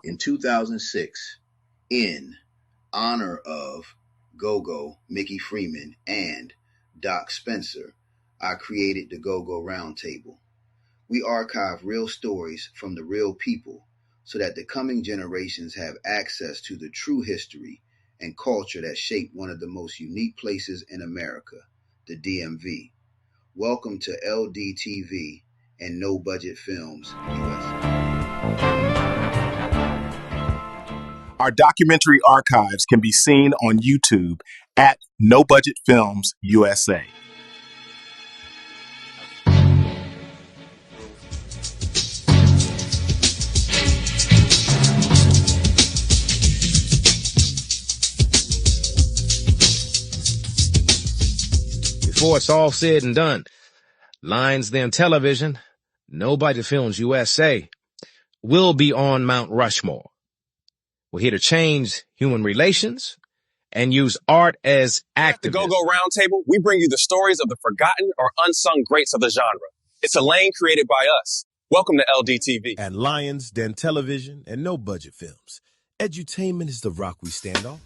In 2006, in honor of Go-Go, Mickey Freeman, and Doc Spencer, I created the Go-Go Roundtable. We archive real stories from the real people so that the coming generations have access to the true history and culture that shaped one of the most unique places in America, the DMV. Welcome to LDTV and No Budget Films USA. Our documentary archives can be seen on YouTube at No Budget Films USA. Before it's all said and done, Lions Then Television, No Budget Films USA, will be on Mount Rushmore. We're here to change human relations and use art as activism. At the Go-Go Roundtable, we bring you the stories of the forgotten or unsung greats of the genre. It's a lane created by us. Welcome to LDTV. At Lions Den Television and No Budget Films, edutainment is the rock we stand on.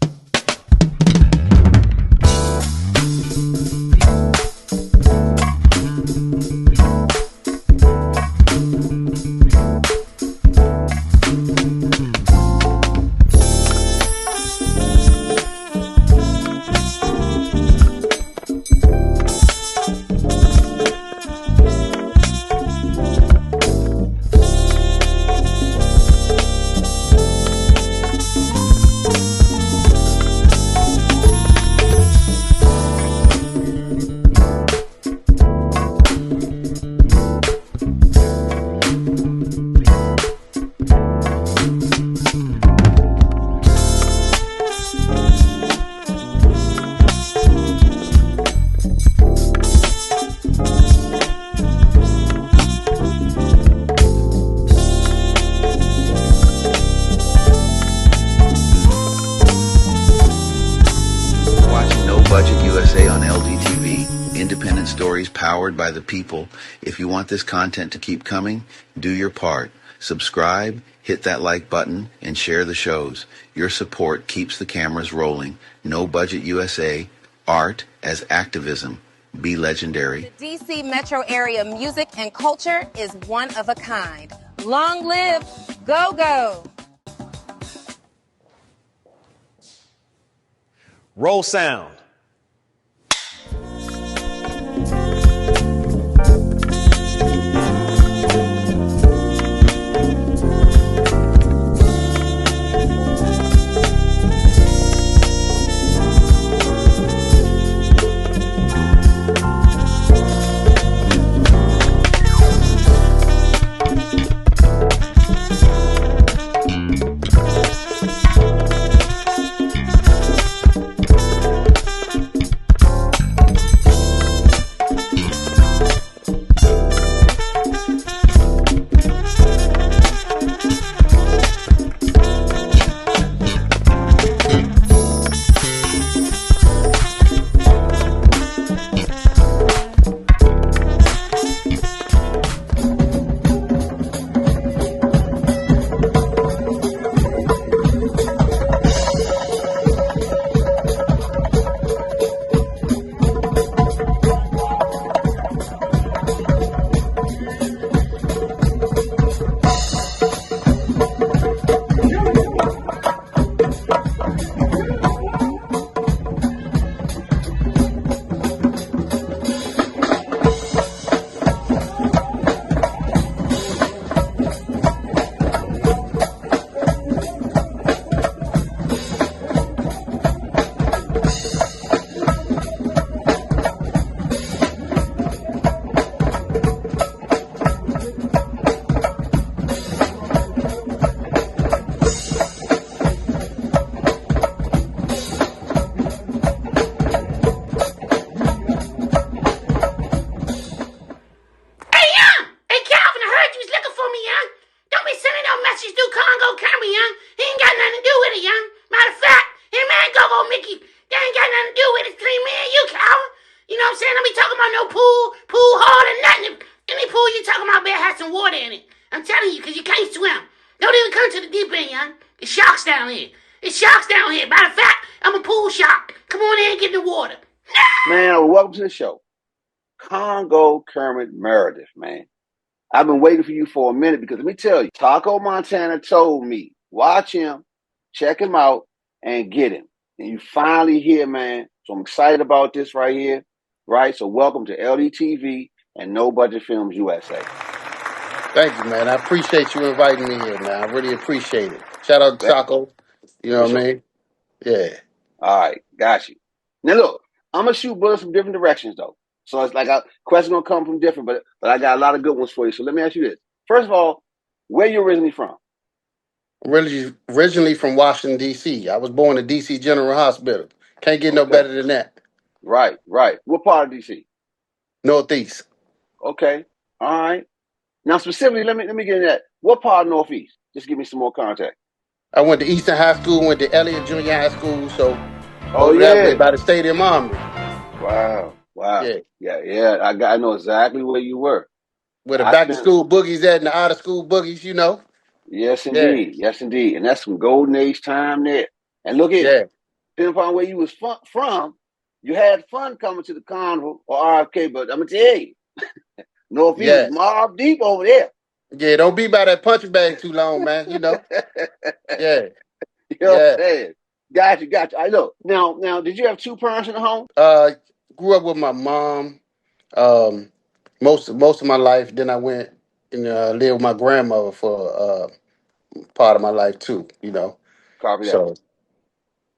Powered by the people. If you want this content to keep coming, do your part. Subscribe, hit that like button, and share the shows. Your support keeps the cameras rolling. No Budget USA, art as activism. Be legendary. The DC metro area music and culture is one of a kind. Long live Go-Go! Roll sound. some water in it. I'm telling you, because you can't swim. Don't even come to the deep end, young. man. It's sharks down here. It's sharks down here. Matter of fact, I'm a pool shark. Come on in and get in the water. Man, welcome to the show. Congo Kermit Meredith, man. I've been waiting for you for a minute because let me tell you, Taco Montana told me, watch him, check him out, and get him. And you finally here, man. So I'm excited about this right here, right? So welcome to LDTV and No Budget Films USA. Thank you, man. I appreciate you inviting me here, man. I really appreciate it. Shout out to Taco. You know what I mean? Yeah. All right, got you. Now look, I'm gonna shoot bullets from different directions though. So it's like a question gonna come from different, but I got a lot of good ones for you. So let me ask you this. First of all, where you originally from? Originally from Washington, D.C. I was born at D.C. General Hospital. Can't get no better than that. Right. What part of D.C.? Northeast. Okay. All right. Now specifically, let me get into that. What part of Northeast? Just give me some more context. I went to Eastern High School, went to Elliott Junior High School, so over that way by the Stadium Armory. Wow. Yeah. I know exactly where you were. Where the back to school boogies at and the out of school boogies, you know. Yes, indeed. Yeah. Yes, indeed. And that's some golden age time there. And look at depending upon where you was from, you had fun coming to the carnival or RFK, but I'm gonna tell you, Northeast mob deep over there. Yeah, don't be by that punching bag too long, man. You know. Yeah. You know what I'm saying? Got you. I know. Now, did you have two parents in the home? Grew up with my mom most of my life. Then I went and lived with my grandmother for part of my life too. You know. Copy that. So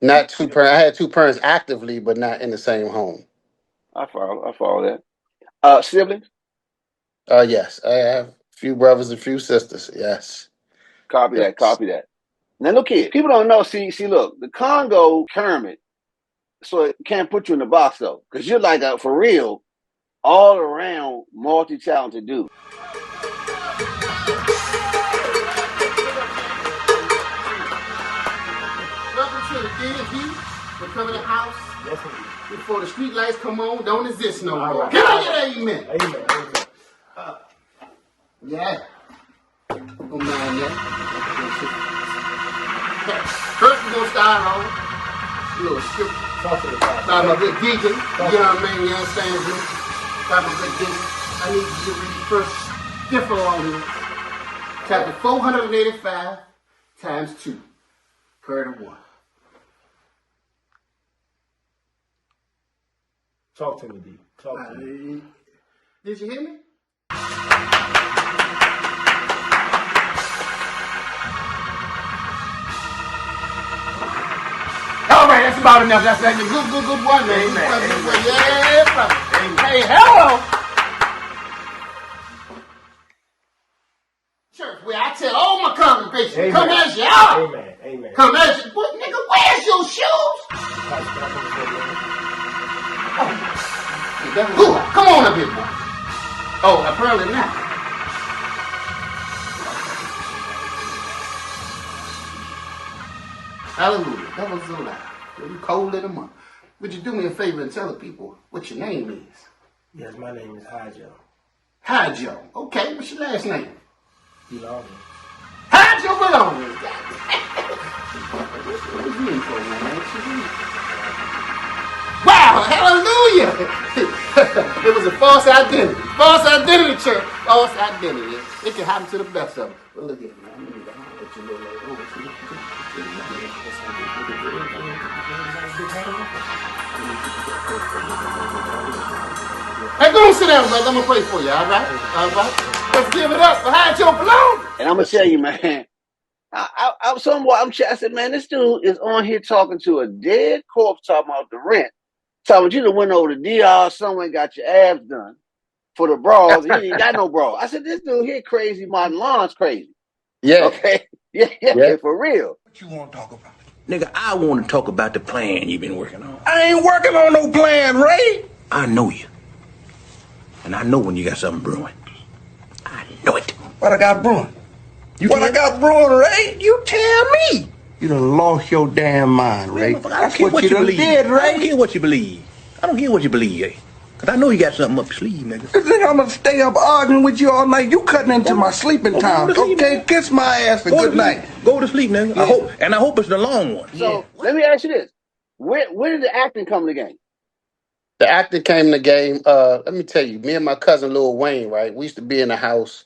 not two parents. I had two parents actively, but not in the same home. I follow that. Siblings? Yes, I have a few brothers and a few sisters. Yes. Copy that. Now look here. People don't know. See, look, the Congo Kermit, so it can't put you in the box though, because you're like a for real, all around multi-talented dude. Welcome to the DMV. We're coming to the house. Before the street lights come on, don't exist no more. Can I get an amen? Amen. Yeah. Don't mind that. First we're gonna start on a little script. I'm a good deacon. You know what I mean? You understand me? I'm a good deacon. I need you to read first differ on here. Chapter 485 times 2. Per to 1. Talk to me, D. Talk to me. Did you hear me? All right, that's about enough. That's a good one, man. Amen. Yeah, brother. Hey, hello. Church, where I tell all my congregation, come as you are. Amen. Come as you. What, nigga, where's your shoes? Come on up here, boy. Oh, apparently not. Hallelujah. That was so loud. You cold in the month. Would you do me a favor and tell the people what your name is? Yes, my name is Hijo. Hijo. Okay, what's your last name? Belonging. Hijo Belonging. What you in for, man? Wow, hallelujah! It was a false identity. False identity, church. False identity. It can happen to the best of them. Well, look at me. I need to holler at you, little lady. Hey, go and sit down, brother. I'm going to pray for you, all right? Let's give it up for Hijo Belonging. And I'm going to tell you, man, I said, man, this dude is on here talking to a dead corpse talking about the rent. Talking about you done went over to DR somewhere and got your abs done for the bras. You ain't got no bras. I said, this dude here crazy. Martin Lawrence crazy. Yeah. Okay. Yeah, for real. What you want to talk about? Nigga, I want to talk about the plan you've been working on. I ain't working on no plan, Ray. I know you. And I know when you got something brewing. I know it. What I got brewing? I got brewing, Ray? You tell me. You done lost your damn mind, Ray. That's what you done did, Ray. I don't care what you believe. I don't care what you believe, Ray. Cause I know you got something up your sleeve, nigga. Nigga, I'm gonna stay up arguing with you all night. You cutting into my sleeping time. Okay, kiss my ass and good night. Go to sleep, nigga. Yeah. I hope it's the long one. So let me ask you this: where did the acting come in the game? The actor came in the game. Let me tell you, me and my cousin Lil Wayne, right? We used to be in the house.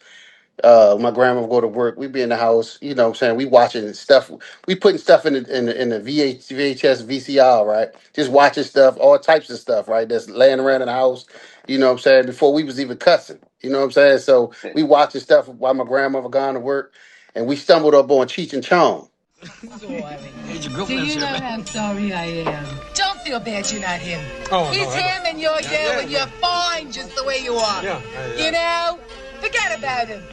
My grandma would go to work. We'd be in the house. You know what I'm saying? We watching stuff. We putting stuff in the VHS VCR, right? Just watching stuff, all types of stuff, right? That's laying around in the house. You know what I'm saying? Before we was even cussing. You know what I'm saying? So we watching stuff while my grandmother gone to work, and we stumbled up on Cheech and Chong. Do you know how sorry I am? Don't feel bad you're not him. He's him and you're you, and you're fine just the way you are. You know? Forget about him.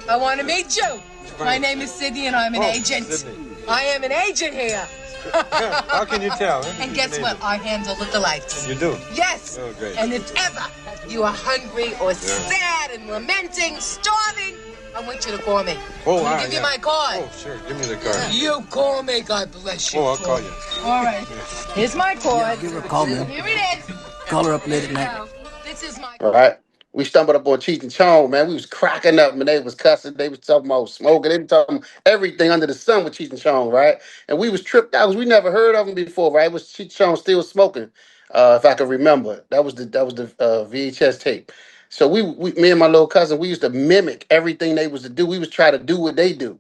I want to meet you. My name is Sydney and I'm an agent. Sydney. I am an agent here. How can you tell? And guess what? I handle lookalikes. You do? Yes. Oh, great. And if ever you are hungry or sad and lamenting, starving, I want you to call me. I'll give you my card. Oh, sure. Give me the card. You call me. God bless you. Oh, I'll call you. All right. Here's my card. Give her a call, man. Here it is. Call her up late at night. This is my All right. We stumbled up on Cheech and Chong, man. We was cracking up, man. They was cussing. They was talking about smoking. They was talking everything under the sun with Cheech and Chong, right? And we was tripped out because we never heard of them before, right? It was Cheech and Chong still smoking, if I can remember. That was the VHS tape. So me and my little cousin, we used to mimic everything they was to do. We was trying to do what they do.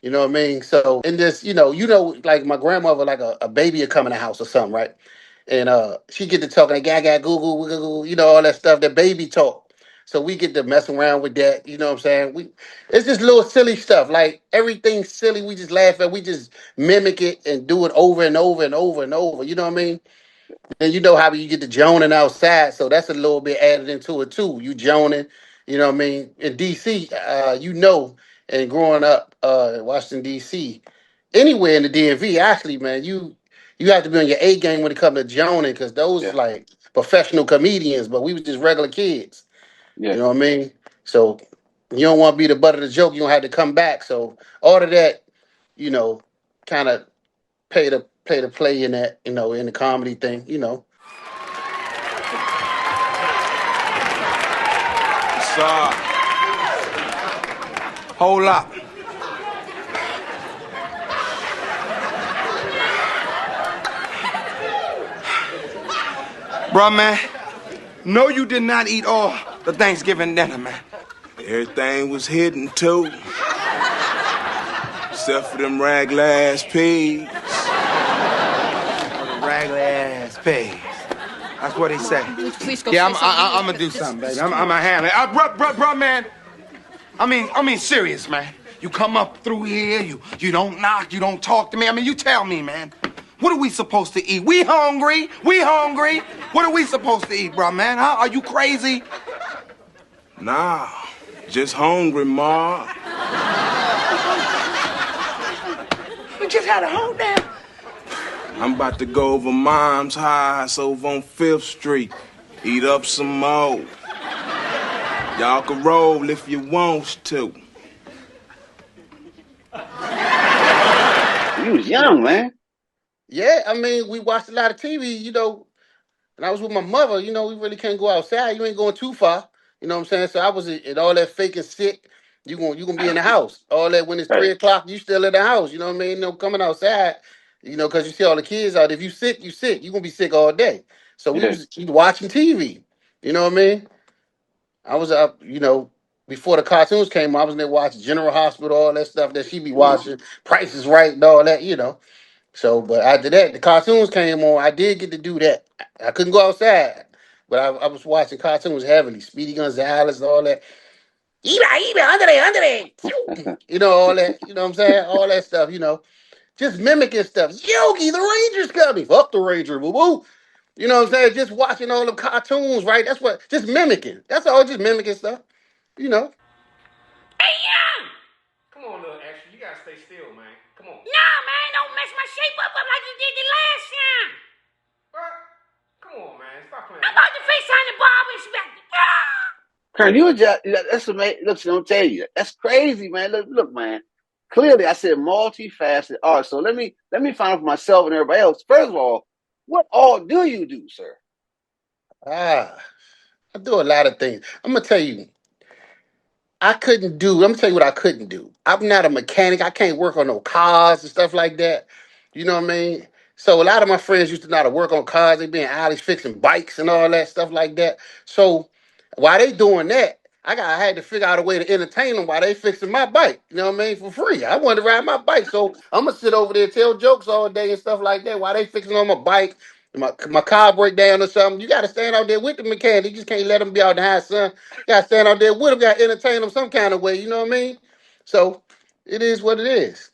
You know what I mean? So in this, like my grandmother, like a baby would come in the house or something, right? And she get to talking like gaga, goo goo, goo, goo, all that stuff, that baby talk. So we get to mess around with that, you know what I'm saying? It's just little silly stuff. Like everything silly, we just laugh at, we just mimic it and do it over and over and over and over. You know what I mean? And you know how you get the joning outside, so that's a little bit added into it too. You joning, you know what I mean? In DC, and growing up in Washington DC, anywhere in the DMV, actually, man, you have to be on your A game when it comes to joning, because those like professional comedians, but we was just regular kids. Yeah. You know what I mean? So you don't want to be the butt of the joke. You don't have to come back. So all of that, kind of play to play in that, in the comedy thing, Hold up. Bruh, man, no, you did not eat all the Thanksgiving dinner, man. Everything was hidden, too. Except for them ragla-ass pigs. Ragla-ass pigs. That's what he say. Please go. Yeah, I'm gonna do something, baby. I'm gonna handle it. Bruh, man. I mean, serious, man. You come up through here, you don't knock, you don't talk to me. I mean, you tell me, man. What are we supposed to eat? We hungry. What are we supposed to eat, bro, man? Huh? Are you crazy? Nah, just hungry, Ma. We just had a hold down. I'm about to go over Mom's house over on 5th Street. Eat up some more. Y'all can roll if you want to. You was young, man. Yeah, I mean, we watched a lot of TV, and I was with my mother, we really can't go outside. You ain't going too far. You know what I'm saying? So I was in all that fake and sick. You gonna be in the house. All that when it's 3 o'clock, you still in the house. You know what I mean? No coming outside, because you see all the kids out. If you sick, you sick. You gonna be sick all day. So we was watching TV. You know what I mean? I was up, before the cartoons came on, I was in there watching General Hospital, all that stuff that she be watching, Price is Right and all that, So, but after that, the cartoons came on. I did get to do that. I couldn't go outside, but I was watching cartoons heavily. Speedy Gonzales, all that. Iba, Andre. All that. You know what I'm saying? All that stuff, Just mimicking stuff. Yogi, the Ranger's coming. Fuck the Ranger, boo-boo. You know what I'm saying? Just watching all the cartoons, right? That's what, just mimicking. That's all, just mimicking stuff. Hey, young! Come on, little extra. You gotta stay still, man. Come on. Nah, man, don't mess my shape up like you did the last time. Come on, man. Stop playing. I'm about to FaceTime the barber and back. Kern, you just, that's amazing. Look, don't tell you. That's crazy, man. Look, man. Clearly, I said multifaceted art. So let me find out for myself and everybody else. First of all, what all do you do, sir? I do a lot of things. I'm gonna tell you. I'm gonna tell you what I couldn't do. I'm not a mechanic. I can't work on no cars and stuff like that. You know what I mean? So a lot of my friends used to know how to work on cars. They be in alleys fixing bikes and all that stuff like that. So while they doing that, I had to figure out a way to entertain them while they fixing my bike. You know what I mean? For free. I wanted to ride my bike. So I'm gonna sit over there and tell jokes all day and stuff like that while they fixing on my bike. My car break down or something. You gotta stand out there with the mechanic. You just can't let them be out in the hot sun. Got to stand out there with them, got to entertain them some kind of way. You know what I mean? So it is what it is.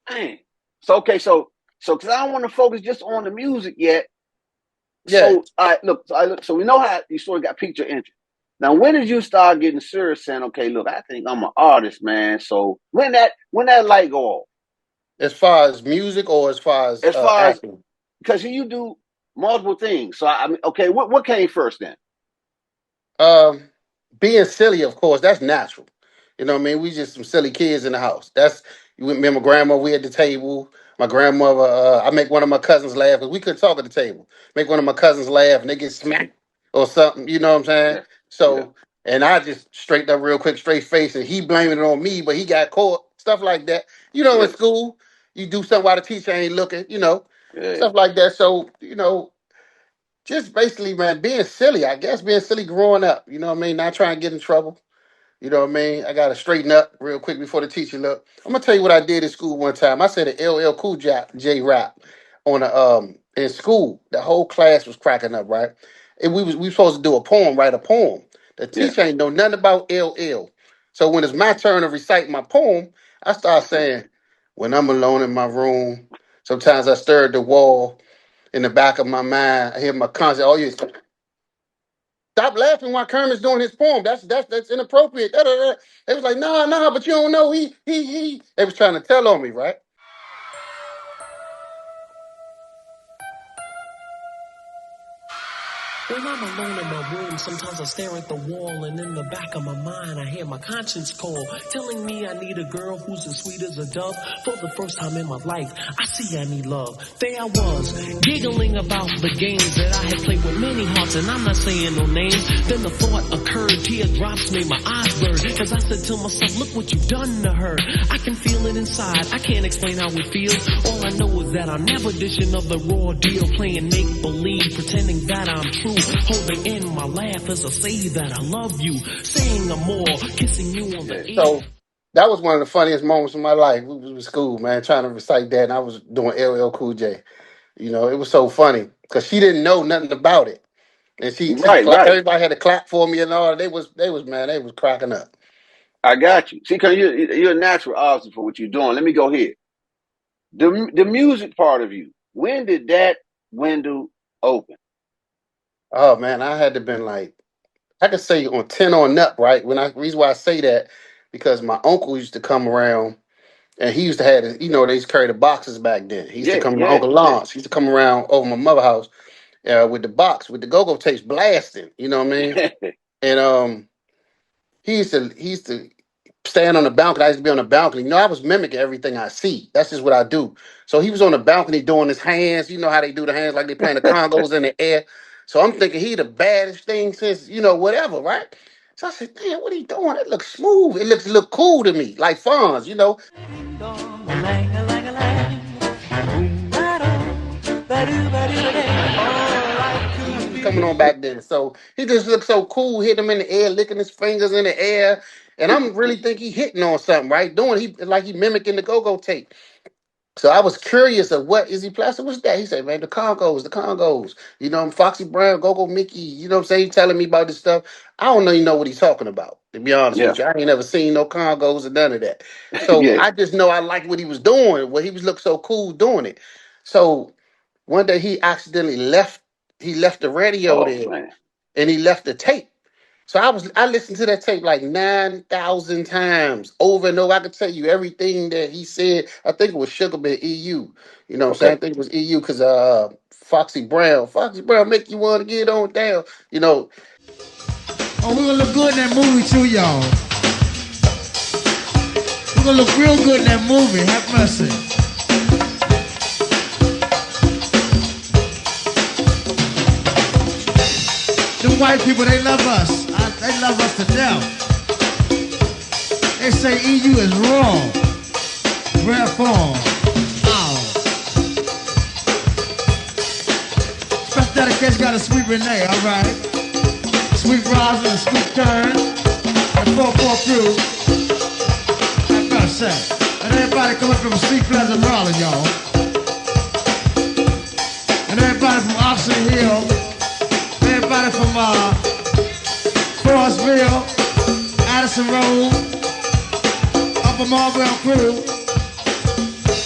Dang. So okay, so because I don't want to focus just on the music yet. Yeah. So we know how you sort of got piqued your interest. Now, when did you start getting serious, saying, "Okay, look, I think I'm an artist, man"? So when that light go off? As far as music or as far as acting? Because you do multiple things. So I mean, okay, what came first then? Being silly, of course, that's natural. You know what I mean? We just some silly kids in the house. That's you remember grandma, we at the table. My grandmother, I make one of my cousins laugh because we couldn't talk at the table. Make one of my cousins laugh and they get smacked or something, you know what I'm saying? Yeah. So and I just straightened up real quick, straight face, and he blaming it on me, but he got caught, stuff like that. You know, in school, you do something while the teacher ain't looking, you know, stuff like that. So, you know, just basically, man, being silly, I guess, being silly growing up. You know what I mean? Not trying to get in trouble. You know what I mean? I got to straighten up real quick before the teacher look. I'm going to tell you what I did in school one time. I said an LL Cool J rap on in school. The whole class was cracking up, right? And we supposed to do a poem, write a poem. The teacher ain't know nothing about LL. So when it's my turn to recite my poem, I start saying, when I'm alone in my room, sometimes I stare at the wall. In the back of my mind, I hear my conscience. Oh, you stop laughing while Kermit's doing his poem. That's inappropriate. Da, da, da. They was like, nah, but you don't know. He. They was trying to tell on me, right? When I'm alone in my room, sometimes I stare at the wall, and in the back of my mind, I hear my conscience call, telling me I need a girl who's as sweet as a dove. For the first time in my life, I see I need love. There I was, giggling about the games that I had played with many hearts, and I'm not saying no names. Then the thought occurred, teardrops made my eyes burn, cause I said to myself, look what you've done to her. I can feel it inside, I can't explain how it feels. All I know is that I'm never dishing of the raw deal, playing make-believe, pretending that I'm true. Holding in my laugh as I say that I love you, saying I'm more, kissing you on the ear. So that was one of the funniest moments of my life. We was in school, man, trying to recite that, and I was doing LL Cool J. You know, it was so funny because she didn't know nothing about it, and everybody had to clap for me and all. They was cracking up. I got you. See, because you're a natural artist for what you're doing. Let me go here. The music part of you. When did that window open? Oh man, I had to been like, I could say on 10 on up, right? Reason why I say that, because my uncle used to come around and he used to have, they used to carry the boxes back then. He used to come, my Uncle Lance, he used to come around over my mother's house with the box, with the go-go tapes blasting, you know what I mean? And he used to stand on the balcony. I used to be on the balcony. You know, I was mimicking everything I see. That's just what I do. So he was on the balcony doing his hands. You know how they do the hands, like they playing the congos in the air. So I'm thinking he the baddest thing since, whatever, right? So I said, damn, what he doing? It looks smooth. It look cool to me, like Fonz, you know. He was coming on back then. So he just looked so cool, hitting him in the air, licking his fingers in the air. And I'm really think he hitting on something, right? He mimicking the go-go tape. So I was curious of what is he playing? What's that? He said, man, the Congos. You know, Foxy Brown, Go-Go Mickey. You know what I'm saying? He telling me about this stuff. I don't even know what he's talking about, to be honest with you. I ain't never seen no Congos or none of that. So I just know I liked what he was doing, what he was looking so cool doing it. So one day he accidentally left the radio there, and he left the tape. So I listened to that tape like 9,000 times over and over. I could tell you everything that he said. I think it was Sugar Bear EU. You know what I'm saying? I think it was EU because Foxy Brown make you want to get on down. You know. Oh, we're gonna look good in that movie too, y'all. We're gonna look real good in that movie. Have mercy. The white people, they love us. They love us to death. They say EU is wrong. Rare form. Special dedication got a sweet Renee, alright. Sweet Rosin, sweet Turn, and 4-4 crew. That's what I say. And everybody coming from Sweet Pleasant, Maryland, y'all. And everybody from Oxon Hill. Everybody from Forestville, Addison Road, Upper Marlboro crew,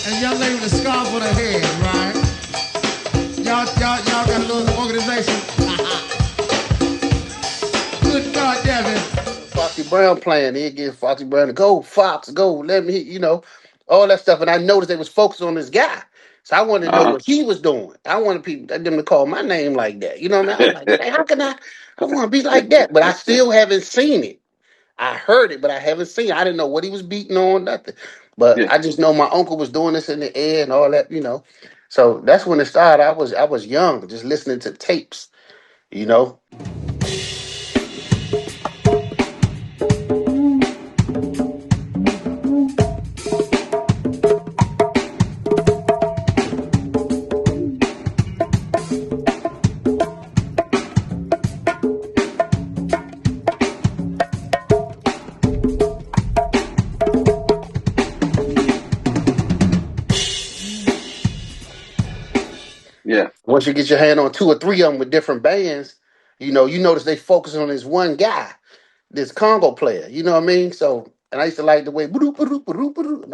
and young lady with a scarf on her head, right? Y'all got a little organization. Good God, damn it. Foxy Brown playing. He'd get Foxy Brown to go, Fox, go, let me, all that stuff. And I noticed they was focused on this guy. So I wanted to know what he was doing. I wanted them to call my name like that. You know what I mean? I was like, hey, how can I want to be like that. But I still haven't seen it. I heard it, but I haven't seen it. I didn't know what he was beating on, nothing. But I just know my uncle was doing this in the air and all that, So that's when it started. I was young, just listening to tapes, Yeah. Once you get your hand on 2 or 3 of them with different bands, you notice they focus on this one guy, this Congo player. You know what I mean? So, and I used to like the way and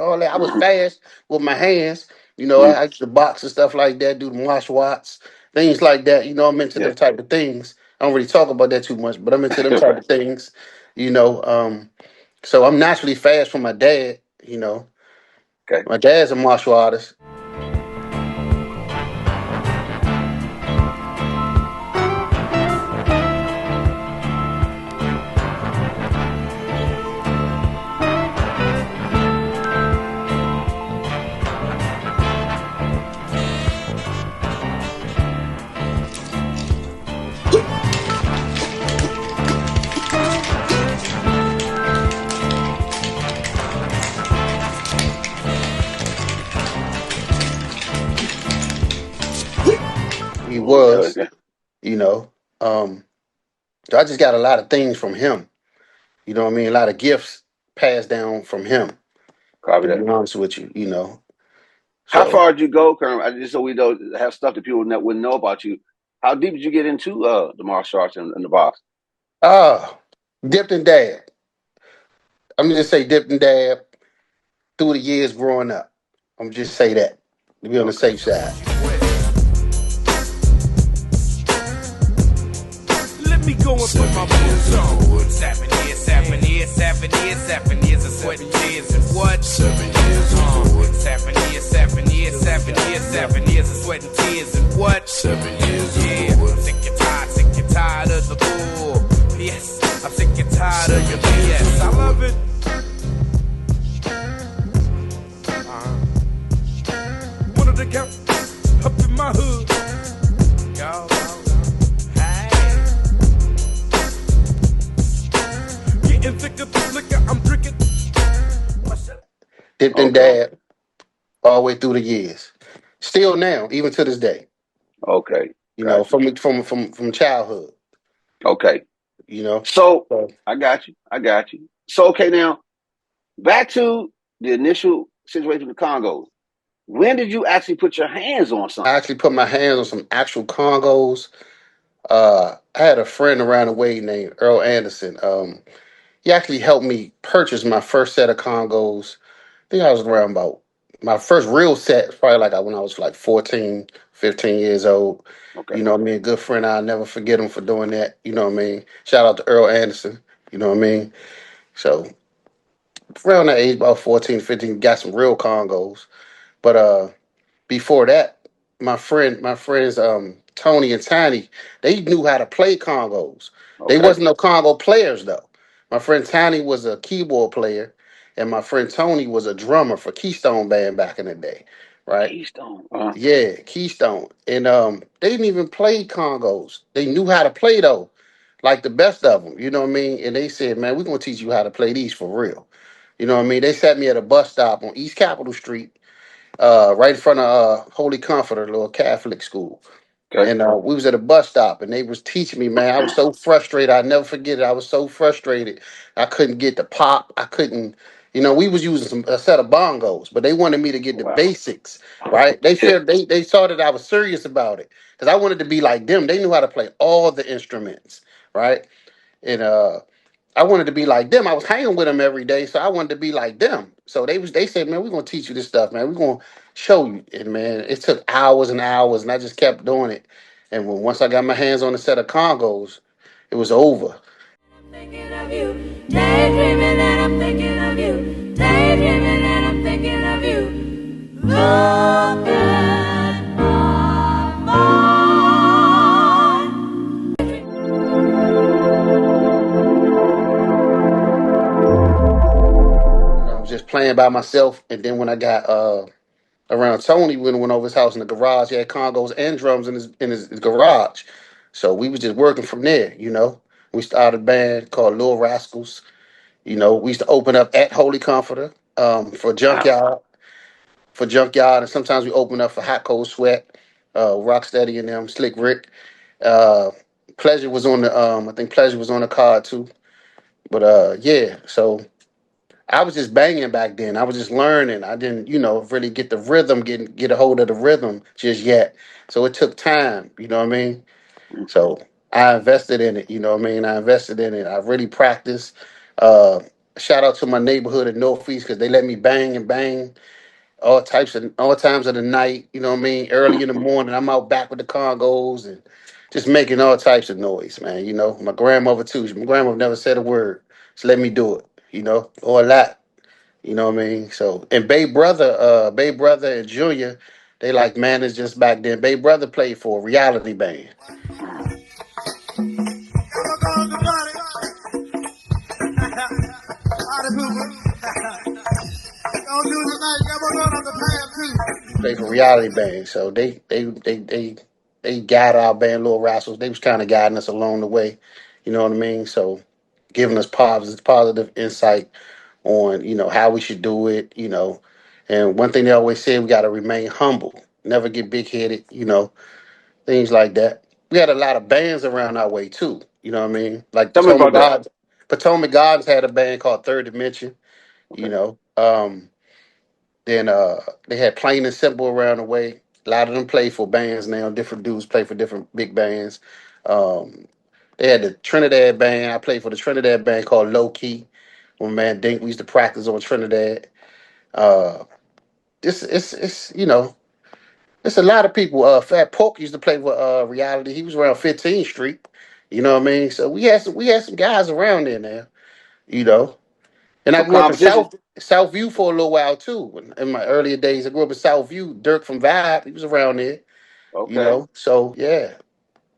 all that. I was fast with my hands. I used to box and stuff like that, do the martial arts, things like that. I'm into them type of things. I don't really talk about that too much, but I'm into them type of things. So I'm naturally fast from my dad. Okay. My dad's a martial artist. He was, so I just got a lot of things from him. You know what I mean? A lot of gifts passed down from him. Copy to that. be honest with you, How far did you go, Kermit? Just so we don't have stuff that people wouldn't know about you. How deep did you get into the martial arts and the box? Dipped and dabbed. I'm gonna just say dipped and dabbed through the years growing up. I'm gonna just say that to be on the safe side. Let me go and put my boots on. 7 years, 7 years, 7 years, 7 years of sweat and tears and what? 7 years. 7 years, 7 years, 7 years, 7 years of sweat and tears and what? 7 years. Yeah, I'm sick and tired of the bull. Yes, I'm sick and tired of your BS. I love it. One of the count up in my hood. Go. I'm drinking. Dipped and dabbed all the way through the years. Still now, even to this day. Okay. From childhood. Okay. So I got you. So okay, now back to the initial situation with the Congos. When did you actually put your hands on something? I actually put my hands on some actual Congos. I had a friend around the way named Earl Anderson. He actually helped me purchase my first set of Congos. I think I was around about my first real set, probably when I was 14, 15 years old. Okay. You know what I mean? Good friend, I'll never forget him for doing that. You know what I mean? Shout out to Earl Anderson. You know what I mean? So around that age, about 14, 15, got some real Congos. But before that, my friends Tony and Tiny, they knew how to play Congos. Okay. They wasn't no Congo players though. My friend Tiny was a keyboard player, and my friend Tony was a drummer for Keystone Band back in the day, right? Keystone. Yeah, Keystone. And they didn't even play Congos. They knew how to play though. like the best of them. You know what I mean? And they said, man, we're gonna teach you how to play these for real. You know what I mean? They sat me at a bus stop on East Capitol Street, right in front of Holy Comforter, little Catholic school. Okay. And we was at a bus stop, and they was teaching me, man. I was so frustrated. I never forget it. I was so frustrated. I couldn't get the pop. I couldn't. We was using a set of bongos, but they wanted me to get the Wow. basics, right? They Yeah. felt they saw that I was serious about it because I wanted to be like them. They knew how to play all the instruments, right? And I wanted to be like them. I was hanging with them every day, so I wanted to be like them. So they said, man, we're gonna teach you this stuff, man. We're gonna show you. And man, it took hours and hours, and I just kept doing it. And once I got my hands on a set of congos, it was over. Thinking of you, daydreaming and I'm thinking of you, daydreaming and I'm thinking of you. Look at my I was just playing by myself, and then when I got around Tony, when we went over his house in the garage, he had congos and drums in his garage. So we was just working from there. We started a band called Little Rascals. We used to open up at Holy Comforter for Wow. Junkyard, and sometimes we open up for Hot Cold Sweat, Rocksteady and them, Slick Rick. Uh, Pleasure was on the I think Pleasure was on the card too. But yeah, so I was just banging back then. I was just learning. I didn't, really get the rhythm, get a hold of the rhythm just yet. So it took time, you know what I mean? So I invested in it, you know what I mean? I invested in it. I really practiced. Uh, Shout out to my neighborhood at Northeast because they let me bang and bang all times of the night, you know what I mean? Early in the morning, I'm out back with the congos and just making all types of noise, man. My grandmother too. My grandmother never said a word. Just let me do it, or a lot. You know what I mean? So and Babe Brother and Junior, they like managers back then. Babe Brother played for a reality band. Played for reality band. So they guided our band, Little Rascals. They was kind of guiding us along the way. You know what I mean? So giving us positive insight on, how we should do it. And one thing they always say, we gotta remain humble, never get big headed, things like that. We had a lot of bands around our way too. You know what I mean? Like Tell me about that. Potomac Gardens had a band called Third Dimension. You Okay. know, then they had Plain and Simple around the way. A lot of them play for bands now. Different dudes play for different big bands. Um, they had the Trinidad band. I played for the Trinidad band called Low Key. When man Dink, we used to practice on Trinidad. Uh, it's a lot of people. Fat Pork used to play with Reality. He was around 15th Street. You know what I mean? So we had some guys around there now. You know, and I So grew up in competition. Southview for a little while too. In my earlier days, I grew up in Southview. Dirk from Vibe, he was around there. Okay. So yeah,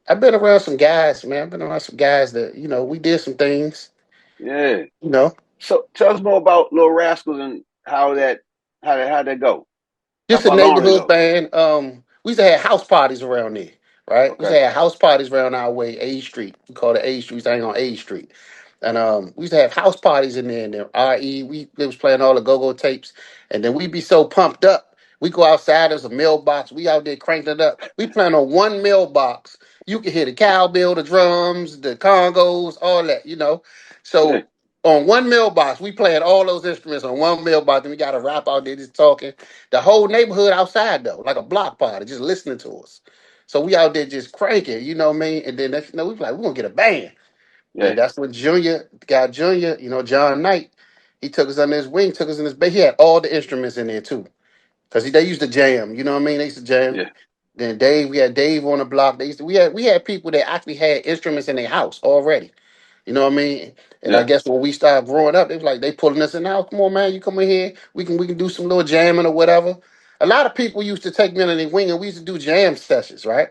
I've been around some guys, man. I've been around some guys that we did some things. Yeah. You know, So tell us more about Little Rascals and how that go. How just a far along they neighborhood go. band. We used to have house parties around there, right? We used Okay. to have house parties around our way, A Street. We call it A Street. We used to hang on A Street. And we used to have house parties in there. And then RE, they was playing all the go-go tapes. And then we'd be so pumped up. We go outside, there's a mailbox. We out there cranked it up. We playing on one mailbox. You can hear the cowbell, the drums, the congos, all that. Yeah. So on one mailbox, we playing all those instruments on one mailbox. And we got a rap out there just talking. The whole neighborhood outside though, like a block party, just listening to us. So we out there just cranking, you know what I mean? And then we was like, we're gonna get a band. Yeah. And that's when Junior, John Knight, he took us under his wing, took us in his band. He had all the instruments in there too. Because they used to jam, you know what I mean? They used to jam. Yeah. Then we had Dave on the block. We had people that actually had instruments in their house already. You know what I mean? And I Yeah. guess when we started growing up, they was like they pulling us in now. Come on, man, you come in here. We can do some little jamming or whatever. A lot of people used to take me under their wing and we used to do jam sessions, right?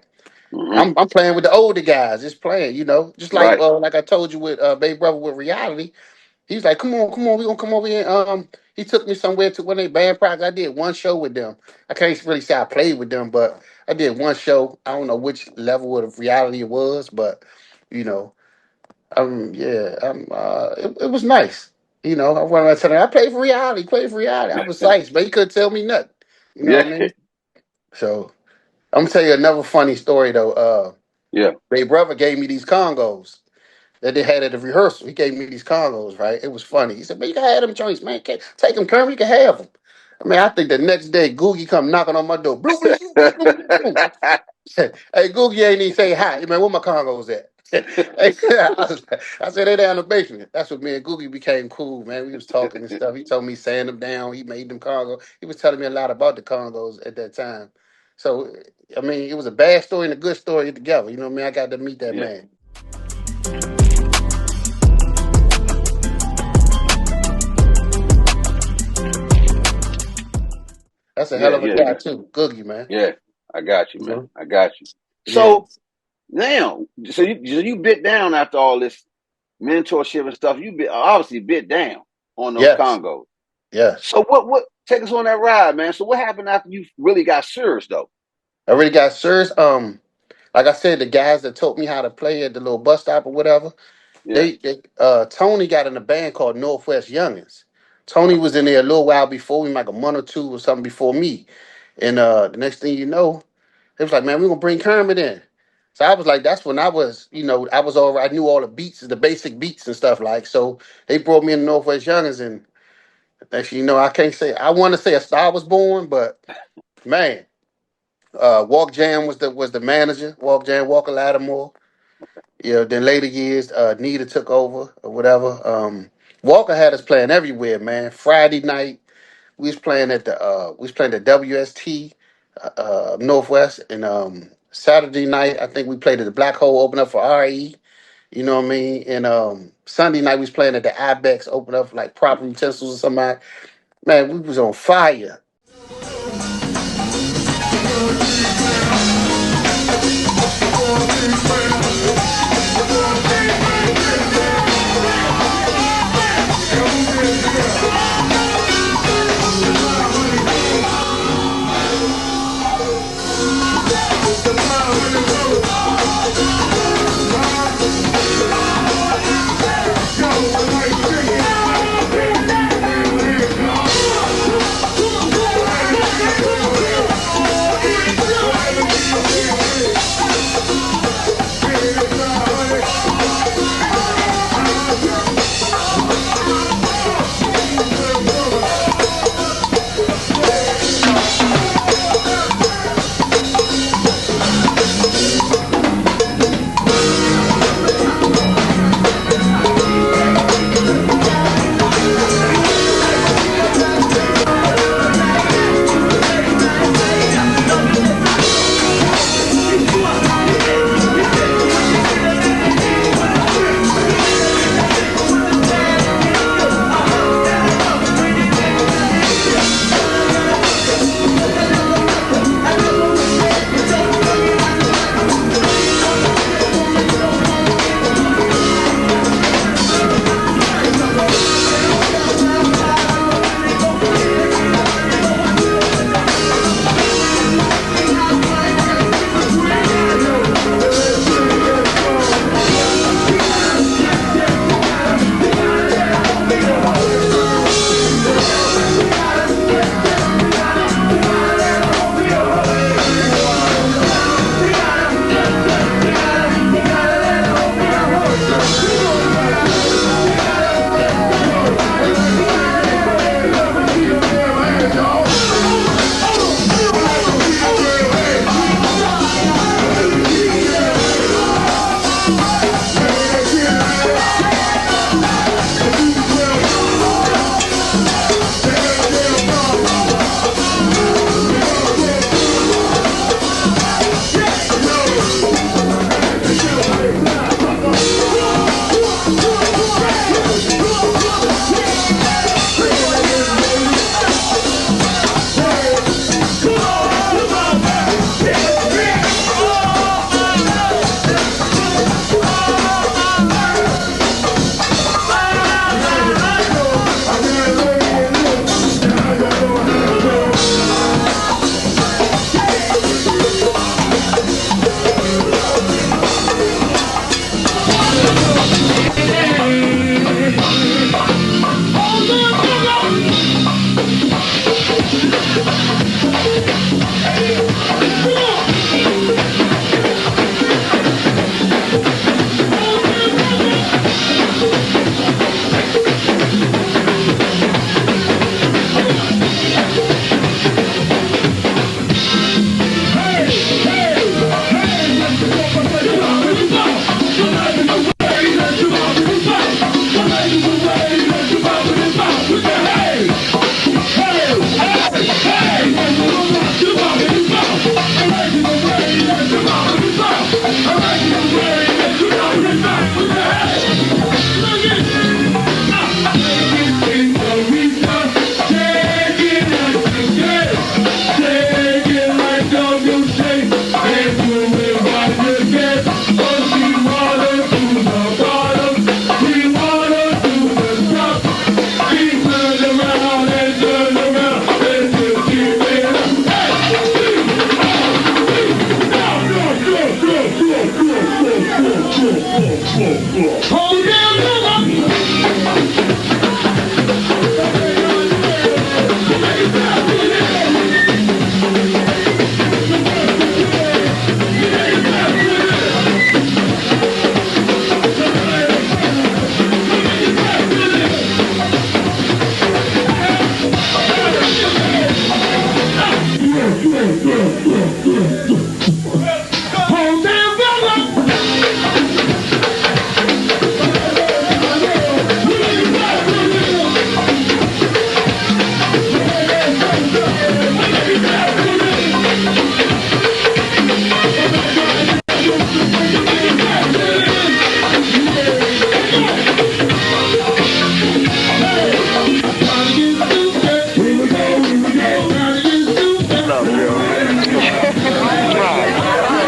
Mm-hmm. I'm playing with the older guys, just playing, just Right. like I told you with Baby Brother with Reality. He's like, come on, we gonna come over here. He took me somewhere to one of their band practice. I did one show with them. I can't really say I played with them, but I did one show. I don't know which level of reality it was, but you know, It was nice. You know, I went around telling her, I played for reality. I was psyched, but he couldn't tell me nothing. You know Yeah, what I mean? So I'm gonna tell you another funny story though. yeah, My brother gave me these Congos that they had at the rehearsal. He gave me these Congos, right? It was funny. He said, "Man, you can have them joints, man. Take them, Kermit. You can have them." I mean, I think the next day, Googie come knocking on my door. Blue, blue, blue, blue, blue, blue, blue. Hey, Googie ain't even say hi. Man, where my Congos at? I said, they down in the basement. That's what me and Googie became cool, man. We was talking and stuff. He told me sand them down. He made them Congos. He was telling me a lot about the Congos at that time. So, I mean, it was a bad story and a good story together. You know what I mean? I got to meet that yeah, man. That's a hell yeah, of a yeah, guy too, Googie, man. yeah. I got you, man. Mhm. I got you. Yeah. So now, so you bit down after all this mentorship and stuff. You obviously bit down on those Yes. Congos. Yes. So what? Take us on that ride, man. So what happened after you really got serious, though? I really got serious. Like I said, the guys that taught me how to play at the little bus stop or whatever, Yeah. Tony got in a band called Northwest Youngins. Tony was in there a little while before me, like a month or two or something before me. And the next thing you know, it was like, man, we're gonna bring Kermit in. So I was like, that's when I was, I was all I knew all the beats, the basic beats and stuff like. So they brought me in Northwest Youngins, and actually, I can't say I want to say a star was born, but man, Walk Jam was the manager. Walk Jam, Walker Lattimore. Then later years, Nita took over or whatever. Walker had us playing everywhere, man. Friday night, we was playing at WST Northwest, and Saturday night, I think we played at the Black Hole, open up for RE. You know what I mean? And Sunday night, we was playing at the Ibex, open up for like proper utensils or somebody. Man, we was on fire.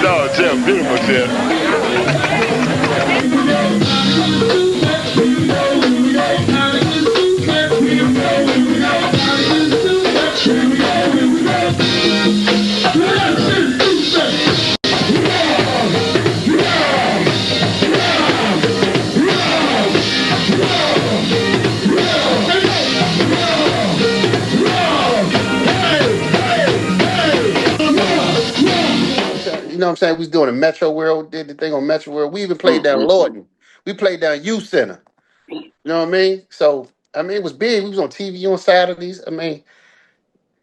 No, Jeff, beautiful, Jeff. You know what I'm saying? We was doing a Metro World, did the thing on Metro World. We even played down Mm-hmm. Lawton. We played down Youth Center. You know what I mean? So, I mean, it was big. We was on TV on Saturdays. I mean,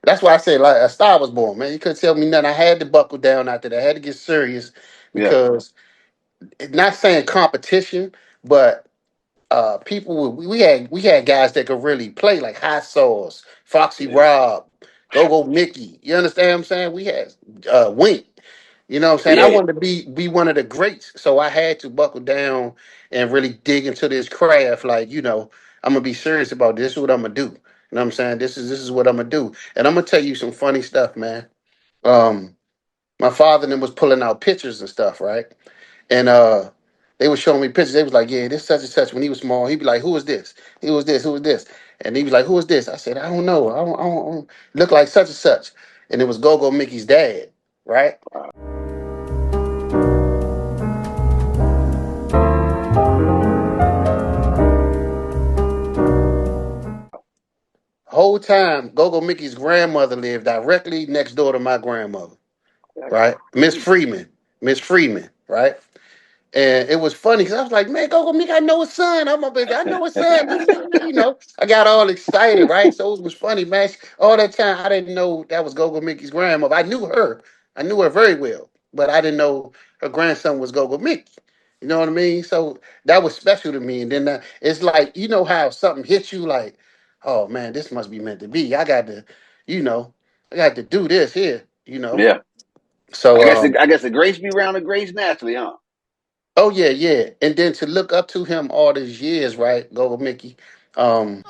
that's why I say like a star was born, man. You couldn't tell me nothing. I had to buckle down after that. I had to get serious Yeah. because it's not saying competition, but people we had guys that could really play like Hot Sauce, Foxy Rob, Go Go Mickey. You understand what I'm saying? We had Wink. You know what I'm saying? I Yeah. wanted to be one of the greats, so I had to buckle down and really dig into this craft. Like, you know, I'm gonna be serious about this. This is what I'm gonna do. You know what I'm saying? This is what I'm gonna do. And I'm gonna tell you some funny stuff, man. My father and them was pulling out pictures and stuff, right? And they was showing me pictures. They was like, yeah, this such and such. When he was small, he'd be like, who is this? Who was this? Who was this? And he was like, who is this? I said, I don't know. I don't look like such and such. And it was Go-Go Mickey's dad, right? Whole time, Go-Go Mickey's grandmother lived directly next door to my grandmother, right? Miss Freeman, right? And it was funny because I was like, man, Go Mickey, I know his son. I know his son. You know, I got all excited, right? So it was funny, man. All that time, I didn't know that was Go Mickey's grandmother. I knew her. I knew her very well, but I didn't know her grandson was Go Mickey. You know what I mean? So that was special to me. And then it's like, you know how something hits you like, oh man, this must be meant to be. I got to, you know, I got to do this here, you know. Yeah. So I guess the grace be round the grace naturally, huh? oh yeah, yeah. And then to look up to him all these years, right? Go with Mickey. Um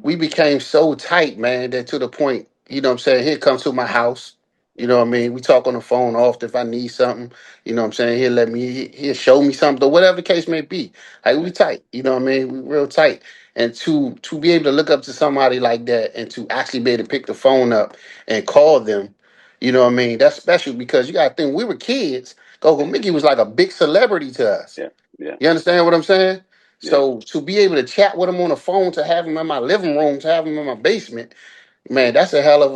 We became so tight, man, that to the point, you know what I'm saying, he'll come to my house. You know what I mean? We talk on the phone often if I need something. You know what I'm saying? He'll show me something or whatever the case may be. Like we tight. You know what I mean? We real tight. And to be able to look up to somebody like that and to actually be able to pick the phone up and call them, you know what I mean? That's special because you gotta think we were kids. Go Mickey was like a big celebrity to us. Yeah, yeah. You understand what I'm saying? Yeah. So to be able to chat with him on the phone, to have him in my living room, to have him in my basement, man, that's a hell of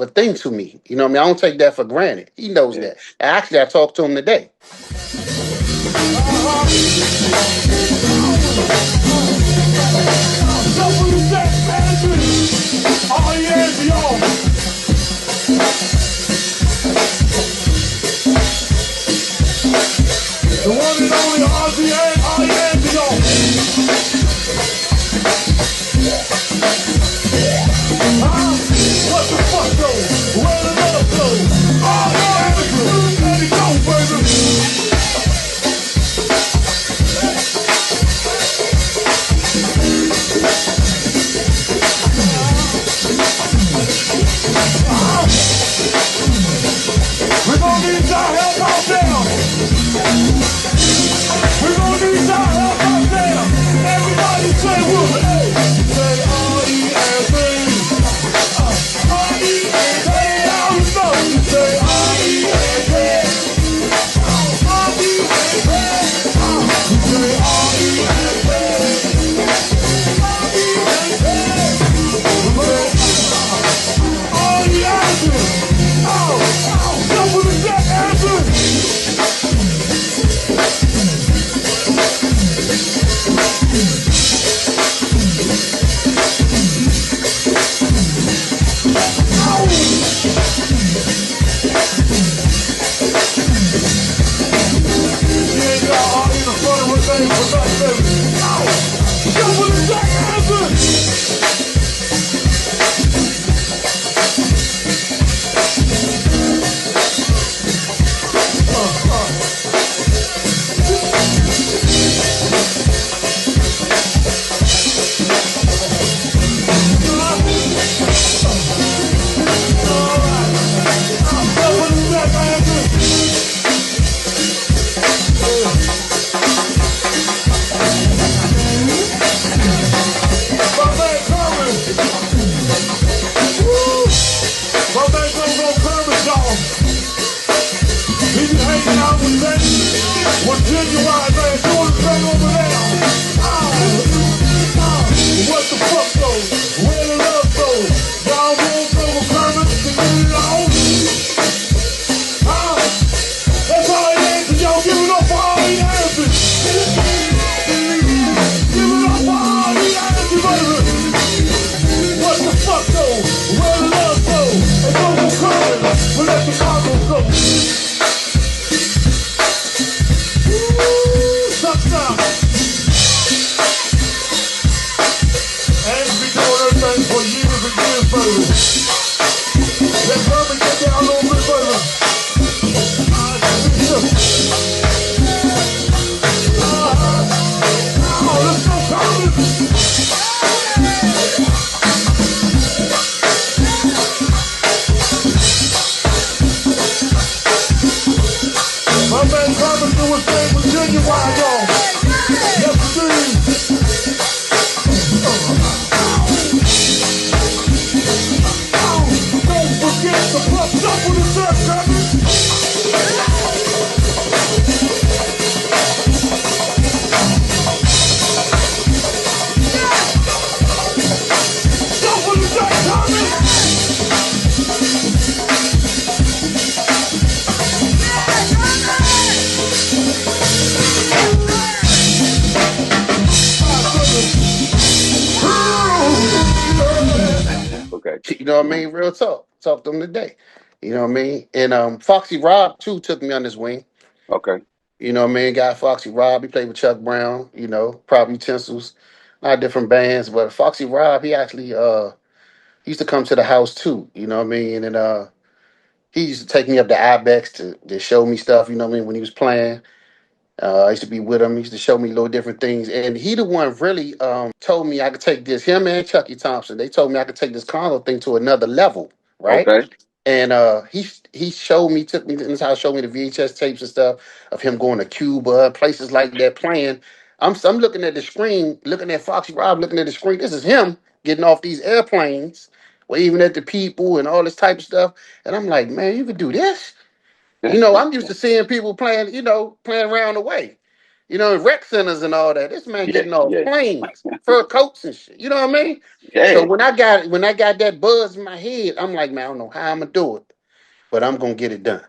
a thing to me. You know what I mean? I don't take that for granted. He knows that. Actually, I talked to him today. The one and only RZA, what the fuck though? Where the love goes? Oh, yeah, let it go, baby. We're gonna need your help out there. We're gonna need your help out there. Everybody say with me. Hey, say R-E-S-A. R-E-S-A. Now you know. Say R-E-S-A. R-E-S-A. Say R-E-S-A. R-E-S-A. Double the deck answer. What Ginuwine, man, doing the thing over there. What the fuck though? Where the love goes? Y'all won't go with Kermit to get it on. That's all it is, and y'all give it up for all the answers. Give it up for all the answers, baby. What the fuck though? Where the love goes? And go with Kermit, but let the cargo go. You know what I mean? Real talk. Talk to him today. You know what I mean? And Foxy Rob too took me on his wing. Okay. You know what I mean? Guy Foxy Rob, he played with Chuck Brown, you know, Prop Utensils, a lot of different bands. But Foxy Rob, he actually he used to come to the house too, you know what I mean? And he used to take me up to Ibex to show me stuff, you know what I mean, when he was playing. I used to be with him. He used to show me little different things. And he the one really told me I could take this, him and Chucky Thompson, they told me I could take this Congo thing to another level, right? Okay. And he showed me, took me in his house, showed me the VHS tapes and stuff of him going to Cuba, places like that playing. I'm looking at the screen, looking at Foxy Rob, looking at the screen. This is him getting off these airplanes, waving at the people and all this type of stuff. And I'm like, man, you could do this? You know, I'm used to seeing people playing, you know, playing around the way. You know, in rec centers and all that. This man Yeah, getting off yeah, planes, fur coats and shit. You know what I mean? So yeah. when I got that buzz in my head, I'm like, man, I don't know how I'm gonna do it, but I'm gonna get it done.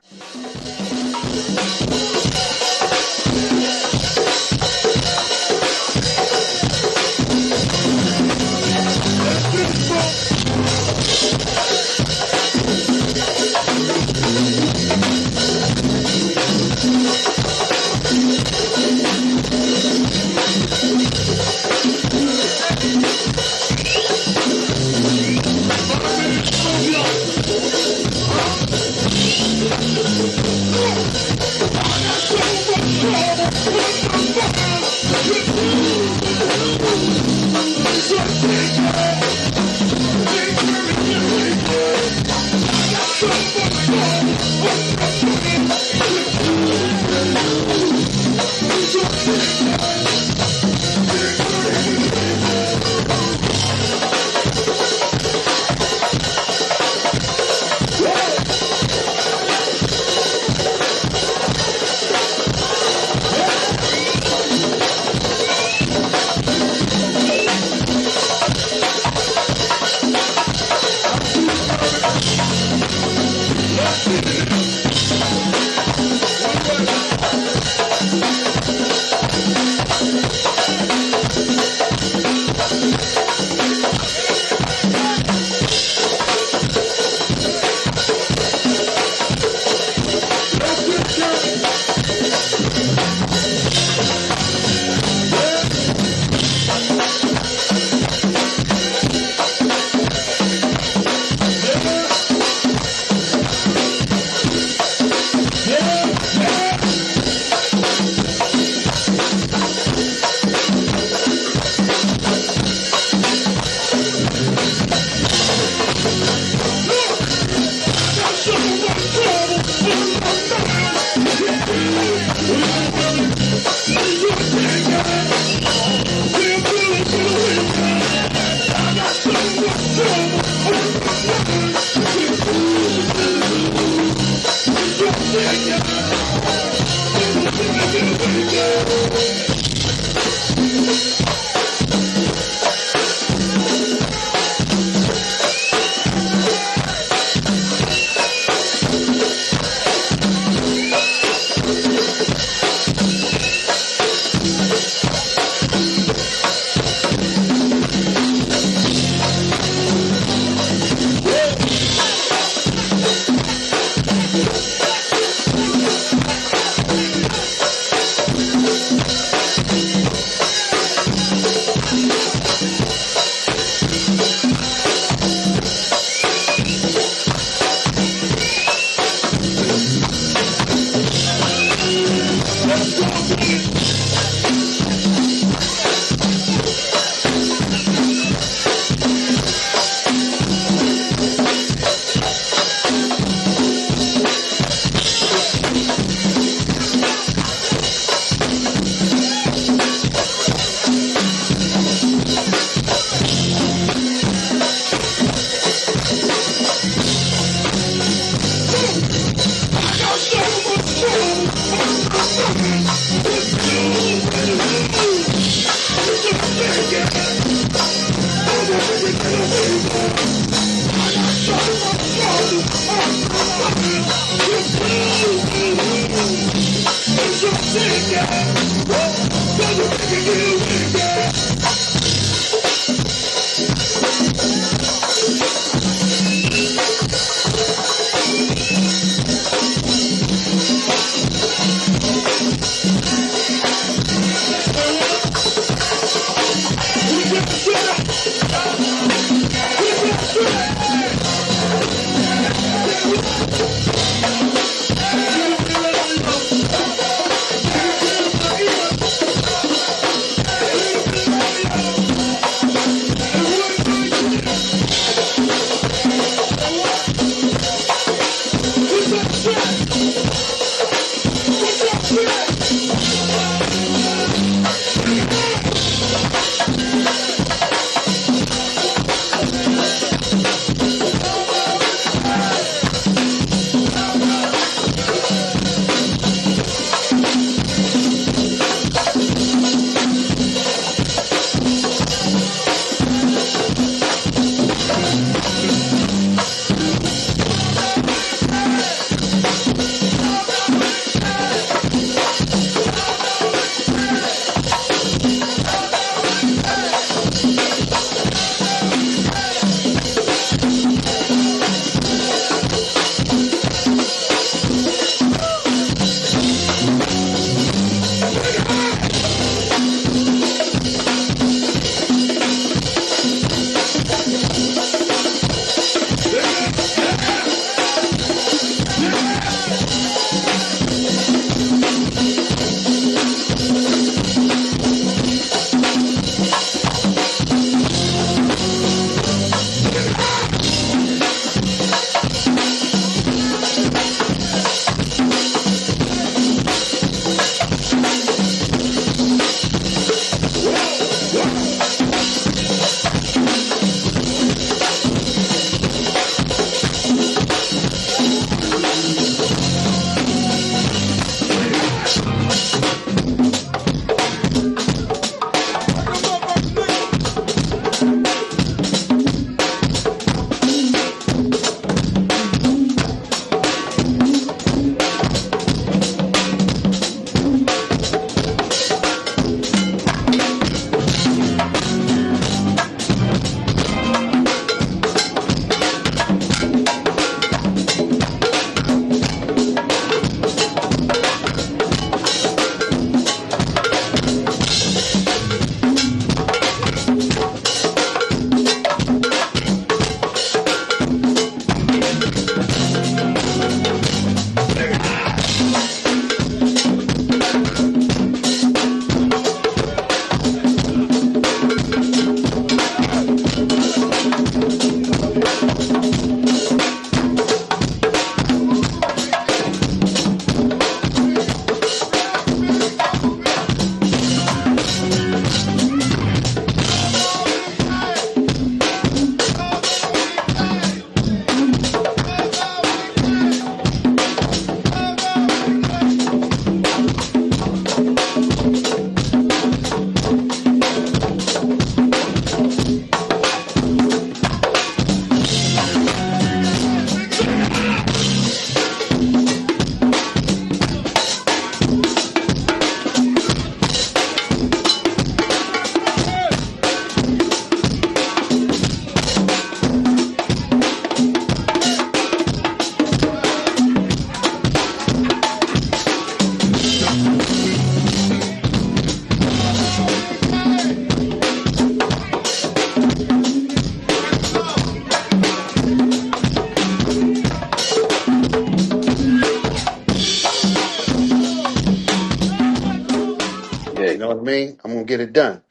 get it done.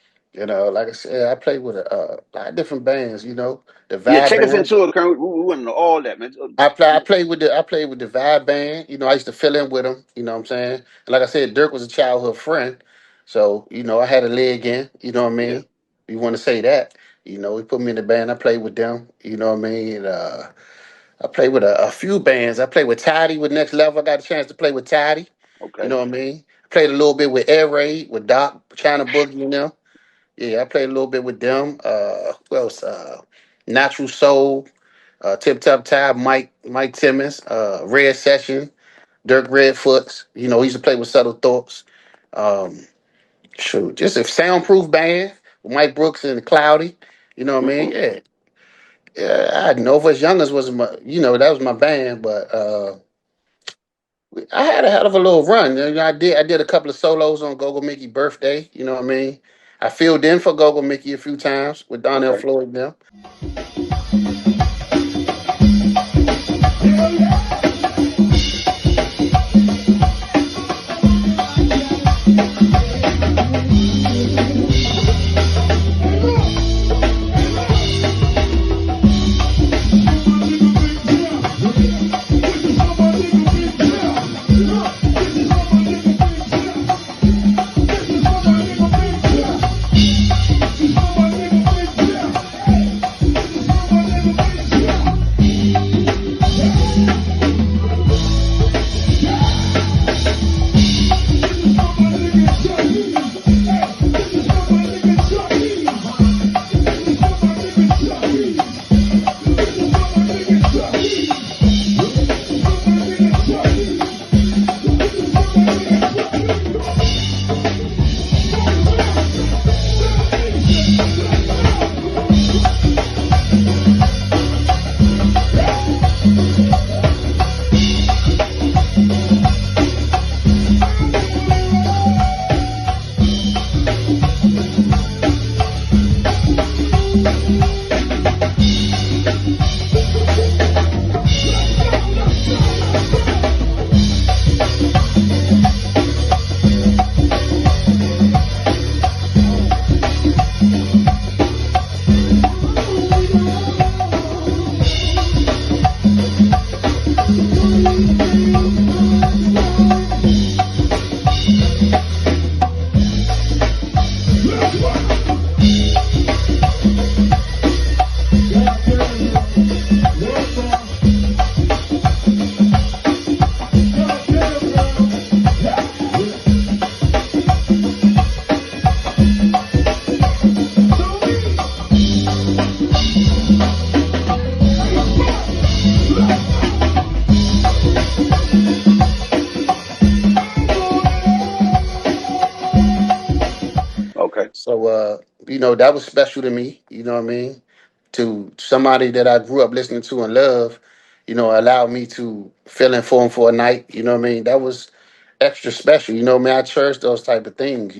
Like I said, I play with a lot of different bands. The Yeah, Vibe take us Band. into it, Kermit. We want to know all that, man. I played with the Vibe Band. I used to fill in with them. You know what I'm saying? And like I said, Dirk was a childhood friend, so I had a leg in. You know what I Yeah. mean? You want to say that? He put me in the band. I played with them. You know what I mean? I played with a few bands. I played with Toddy with Next Level. I got a chance to play with Toddy. You Okay. know what I mean? I played a little bit with Air Raid, with Doc, China Boogie, Yeah, I played a little bit with them. Who else? Natural Soul, Tip Top Tab, Mike Timmons, Red Session, Dirk Redfoots. He used to play with Subtle Thoughts. Um, Shoot, just a soundproof band with Mike Brooks and Cloudy. You know what I mean? Yeah. Yeah, I had Nova as Young as was that was my band, but I had a hell of a little run. I did a couple of solos on Gogo Mickey birthday. You know what I mean? I filled in for Gogo Mickey a few times with Donnell Okay. Floyd and them. Okay. So that was special to me, you know what I mean? To somebody that I grew up listening to and love, allowed me to fill in for him for a night, you know what I mean? That was extra special. Man, I cherish those type of things.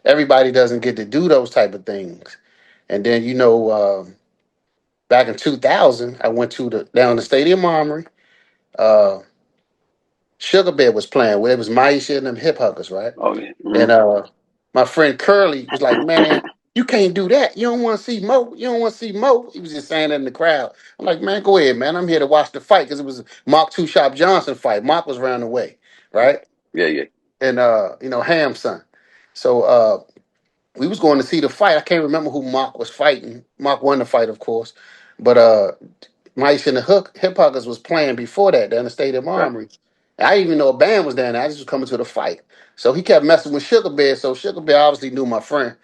Everybody doesn't get to do those type of things. And then, back in 2000, I went down the Stadium Armory. Uh, Sugar Bear was playing. Well, it was Maisha and them hip hoppers, right? Oh yeah. And my friend Curly was like, "Man, you can't do that. You don't want to see Mo. You don't want to see Mo." He was just saying that in the crowd. I'm like, "Man, go ahead, man. I'm here to watch the fight," because it was a Mark Two Shop Johnson fight. Mark was round the way, right? Yeah, yeah. And Ham's son. So we was going to see the fight. I can't remember who Mark was fighting. Mark won the fight, of course. But Mice and the Hip Hoppers was playing before that down the Stadium Okay. Armory. I didn't even know a band was down there. I just was coming to the fight. So he kept messing with Sugar Bear. So Sugar Bear obviously knew my friend.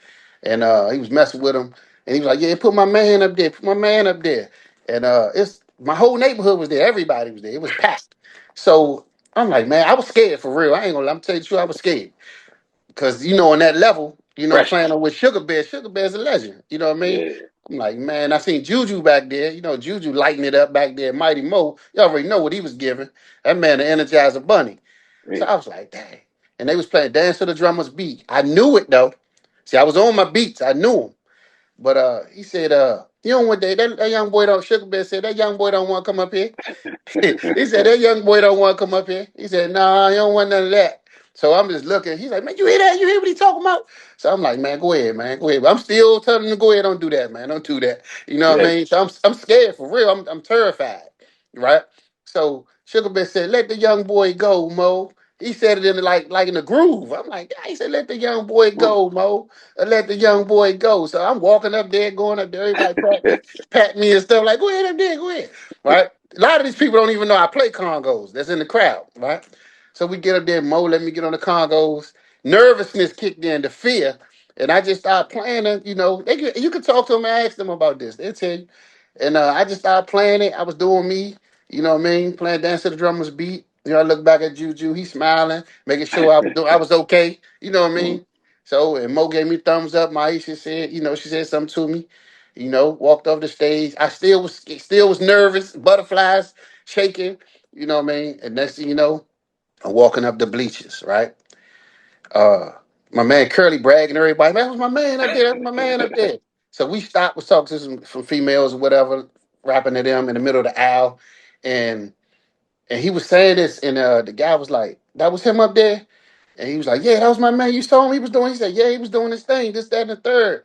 And he was messing with him. And he was like, "Yeah, put my man up there. Put my man up there." And it's my whole neighborhood was there. Everybody was there. It was packed. So I'm like, man, I was scared for real. I ain't gonna lie. I'm telling you the truth, I was scared. Because, on that level, Pressure. playing with Sugar Bear's a legend. You know what I mean? Yeah. I'm like, man, I seen Juju back there. Juju lighting it up back there. Mighty Mo, you already know what he was giving. That man, the Energizer Bunny. So Yeah. I was like, dang. And they was playing Dance to the Drummer's Beat. I knew it, though. See, I was on my beats. I knew him. But he said, you don't want that young boy don't, Sugar Bear said, that young boy don't want to come up here. He said, that young boy don't want to come up here. He said, nah, you don't want none of that. So I'm just looking. He's like, man, you hear that? You hear what he talking about? So I'm like, man, go ahead, man, go ahead. But I'm still telling him to go ahead. Don't do that, man. Don't do that. You know what I mean? So I'm scared for real. I'm terrified, right? So Sugar Bear said, let the young boy go, Mo. He said it in like in the groove. I'm like, yeah. He said, let the young boy go, Mo. Let the young boy go. So I'm walking up there, going up there. Everybody pat me and stuff. Like, go ahead up there, go ahead. Right? A lot of these people don't even know I play congos. That's in the crowd, right? So we get up there, Mo let me get on the congos. Nervousness kicked in, the fear. And I just started playing it. You know, you can talk to them and ask them about this. They'll tell you. And I just started playing it. I was doing me. You know what I mean? Playing Dance to the Drummer's Beat. You know, I look back at Juju. He's smiling, making sure I was okay. You know what I mean? So, and Mo gave me thumbs up. Maisha said, you know, she said something to me. You know, walked off the stage. I still was nervous, butterflies, shaking. You know what I mean? And next thing you know, I'm walking up the bleachers, right? Uh, my man Curly bragging to everybody, man, that was my man up there. That's my man up there. So we stopped, was talking to some females or whatever, rapping to them in the middle of the aisle. And he was saying this, and the guy was like, that was him up there? And he was like, yeah, that was my man. You saw him? He said, yeah, he was doing his thing, this, that, and the third.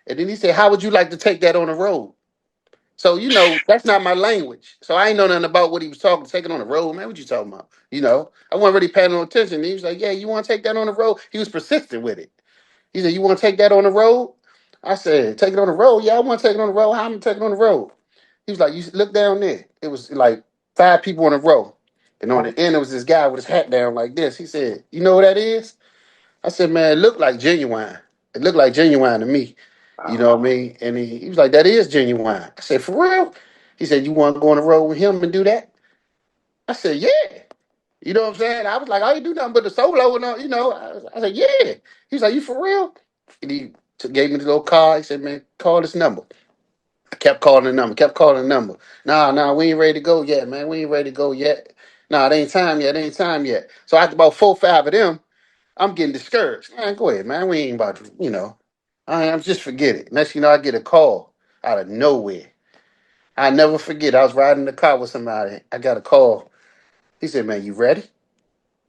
And then he said, how would you like to take that on the road? So, you know, that's not my language. So I ain't know nothing about what he was taking on the road. Man, what you talking about? You know, I wasn't really paying no attention. And he was like, yeah, you want to take that on the road? He was persistent with it. He said, you want to take that on the road? I said, take it on the road? Yeah, I want to take it on the road. How am I take it on the road? He was like, you look down there. It was like 5 people in a row. And on the end, it was this guy with his hat down like this. He said, you know what that is? I said, man, it looked like Ginuwine. It looked like Ginuwine to me. You know what I mean? And he was like, that is Ginuwine. I said, for real? He said, you want to go on the road with him and do that? I said, yeah. You know what I'm saying? I was like, I ain't do nothing but the solo and all, you know. I said, yeah. He was like, you for real? And he gave me the little card. He said, man, call this number. I kept calling the number, kept calling the number. Nah, we ain't ready to go yet, man. We ain't ready to go yet. Nah, it ain't time yet. It ain't time yet. So after about 4 or 5 of them, I'm getting discouraged. Man, go ahead, man. We ain't about to, you know. I'm just forget it. Next, you know, I get a call out of nowhere. I never forget. I was riding in the car with somebody. I got a call. He said, man, you ready?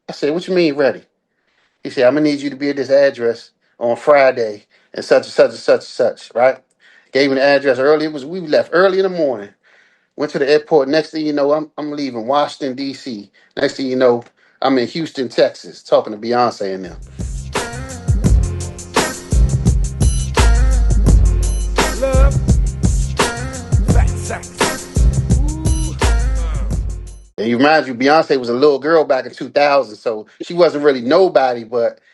I said, what you mean ready? He said, I'm gonna need you to be at this address on Friday and such and such and such and such, right? Gave me the address early. We left early in the morning. Went to the airport. Next thing you know, I'm leaving Washington, D.C. Next thing you know, I'm in Houston, Texas, talking to Beyonce and them. And you remind you, Beyonce was a little girl back in 2000, so she wasn't really nobody.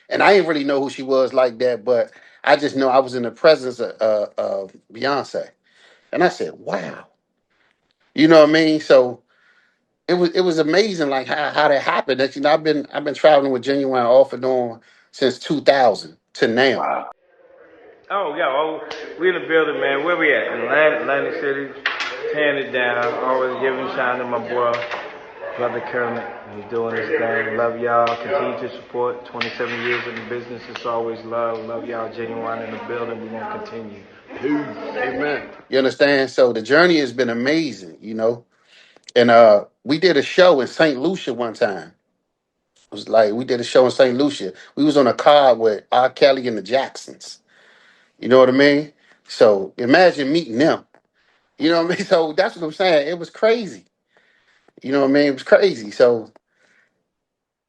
And I didn't really know who she was like that. But I just know I was in the presence of Beyonce, and I said, "Wow," you know what I mean? So it was amazing, like how that happened. That you know, I've been traveling with Ginuwine off and on since 2000 to now. Oh, yeah. Oh, we in the building, man. Where we at? In Atlantic City, tearing it down. Always giving shine to my boy, brother Kermit. He's doing his thing. Love y'all. Continue to support. 27 years in the business. It's always love. Love y'all. Ginuwine in the building. We're going to continue. Peace. Amen. You understand? So the journey has been amazing, you know. And we did a show in St. Lucia one time. It was like we did a show in St. Lucia. We was on a car with R. Kelly and the Jacksons. You know what I mean? So imagine meeting them. You know what I mean? So that's what I'm saying. It was crazy. You know what I mean? It was crazy. So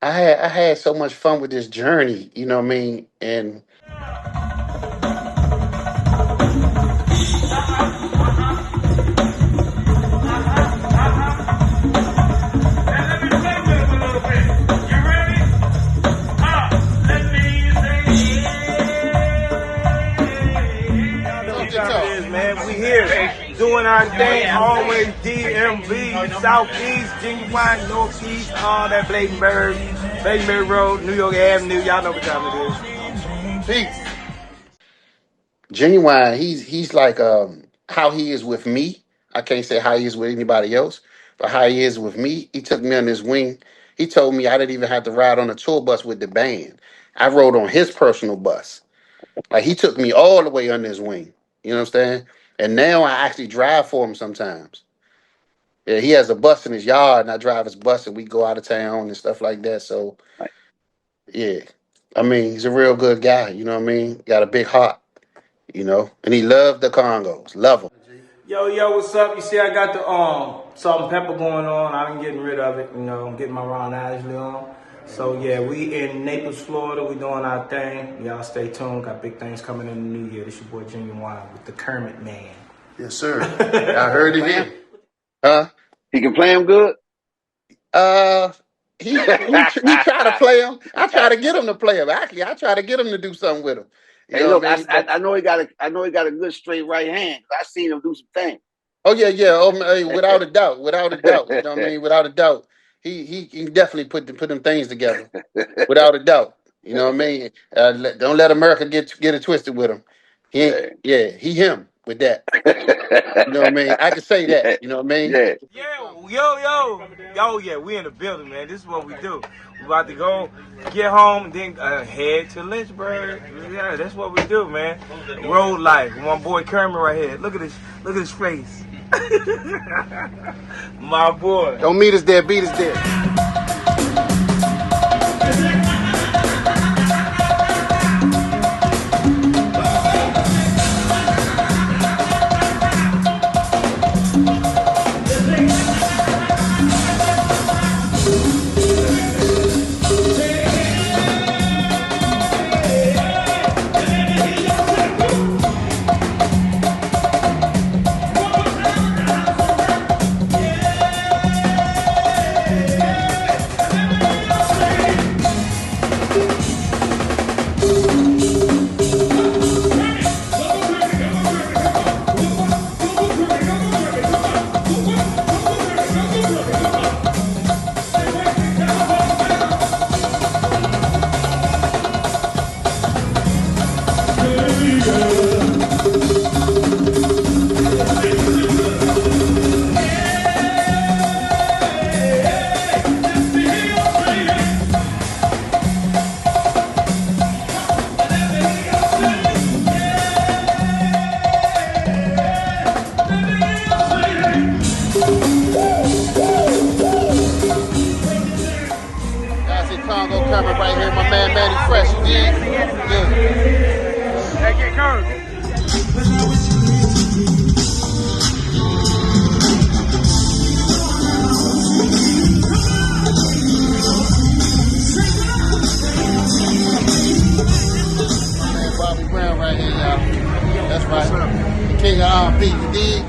I had so much fun with this journey. You know what I mean? And We here doing our thing, always DMV, Southeast, Ginuwine, Northeast, all that Bladenberg Road, New York Avenue. Y'all know what time it is. Peace. Ginuwine, he's like how he is with me. I can't say how he is with anybody else, but how he is with me. He took me on his wing. He told me I didn't even have to ride on a tour bus with the band. I rode on his personal bus. Like he took me all the way under his wing. You know what I'm saying? And now I actually drive for him sometimes. Yeah, he has a bus in his yard, and I drive his bus, and we go out of town and stuff like that. So, Yeah. I mean, he's a real good guy, you know what I mean? Got a big heart, you know, and he loved the Congos. Love them. Yo, what's up? You see, I got the salt and pepper going on. I'm getting rid of it. You know, I'm getting my Ron Isley on. So yeah, we in Naples, Florida. We doing our thing. Y'all stay tuned. Got big things coming in the new year. This your boy Ginuwine with the Kermit Man. Yes, sir. I heard it here. Huh? He can play him good? He try to play him. I try to get him to play him. Actually, I try to get him to do something with him. You Hey, know look, what I mean? I know he got a good straight right hand. I seen him do some things. Oh yeah. Hey, without a doubt. You know what I mean? Without a doubt, he can definitely put them things together. Without a doubt. You know what I mean? Don't let America get it twisted with him. He him with that. You know what I mean? I can say that. You know what I mean? Yeah. Yeah, we in the building, man. This is what we do. We about to go get home, then head to Lynchburg. Yeah, that's what we do, man. Road life. My boy Kermit right here. Look at his face. My boy. Don't meet us there, beat us there. Kermit right here, my man Manny Fresh, you dig? Yeah. Hey, get Kermit. Bobby Brown right here, y'all. That's right. The king of R&B, you dig?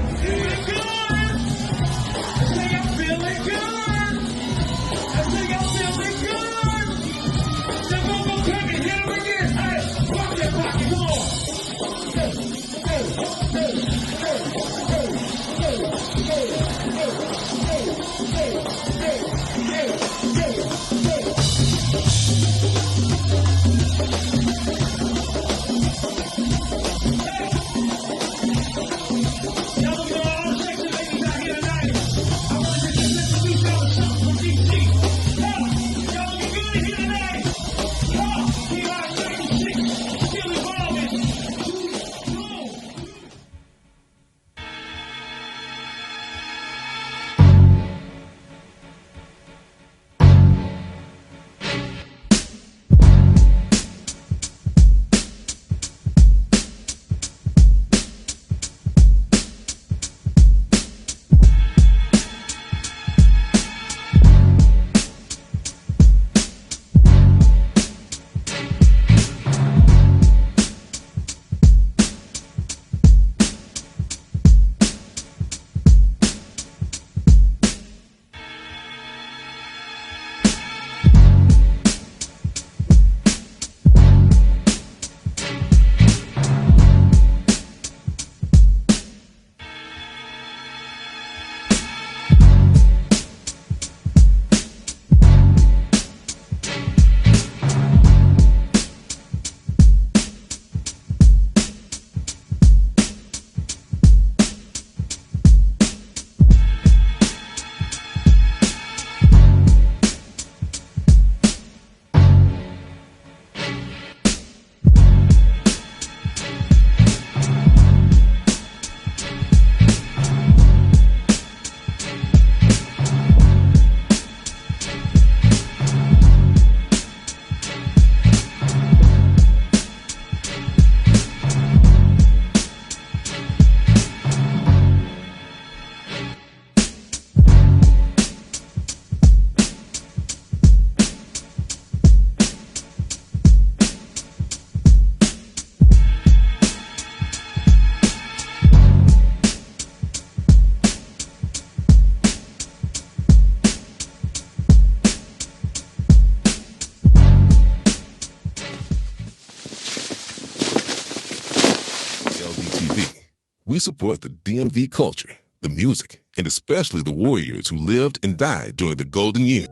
We support the DMV culture, the music, and especially the warriors who lived and died during the golden years.